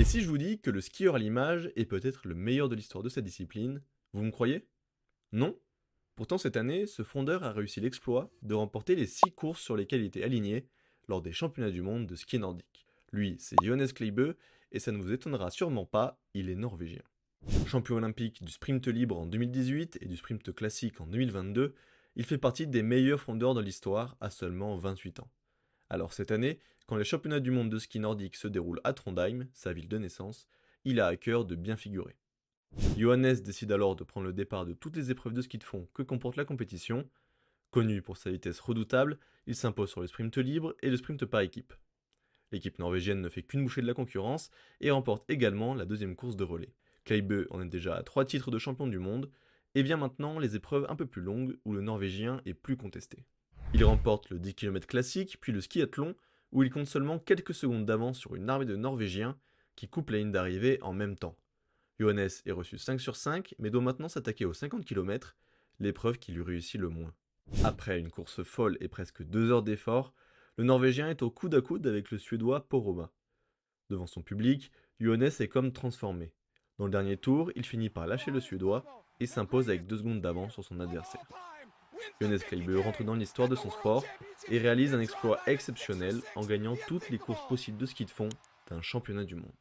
Et si je vous dis que le skieur à l'image est peut-être le meilleur de l'histoire de sa discipline, vous me croyez? Non? Pourtant cette année, ce fondeur a réussi l'exploit de remporter les 6 courses sur lesquelles il était aligné lors des championnats du monde de ski nordique. Lui, c'est Johannes Kleibe, et ça ne vous étonnera sûrement pas, il est norvégien. Champion olympique du sprint libre en 2018 et du sprint classique en 2022, il fait partie des meilleurs fondeurs de l'histoire à seulement 28 ans. Alors cette année, quand les championnats du monde de ski nordique se déroulent à Trondheim, sa ville de naissance, il a à cœur de bien figurer. Johannes décide alors de prendre le départ de toutes les épreuves de ski de fond que comporte la compétition. Connu pour sa vitesse redoutable, il s'impose sur le sprint libre et le sprint par équipe. L'équipe norvégienne ne fait qu'une bouchée de la concurrence et remporte également la deuxième course de relais. Kleibe en est déjà à 3 titres de champion du monde, et vient maintenant les épreuves un peu plus longues où le Norvégien est plus contesté. Il remporte le 10 km classique puis le skiathlon où il compte seulement quelques secondes d'avance sur une armée de Norvégiens qui coupent la ligne d'arrivée en même temps. Johannes est reçu 5 sur 5 mais doit maintenant s'attaquer aux 50 km, l'épreuve qui lui réussit le moins. Après une course folle et presque 2 heures d'effort, le Norvégien est au coude à coude avec le Suédois Poromaa. Devant son public, Johannes est comme transformé. Dans le dernier tour, il finit par lâcher le Suédois et s'impose avec 2 secondes d'avance sur son adversaire. Johannes Kleibe rentre dans l'histoire de son sport et réalise un exploit exceptionnel en gagnant toutes les courses possibles de ski de fond d'un championnat du monde.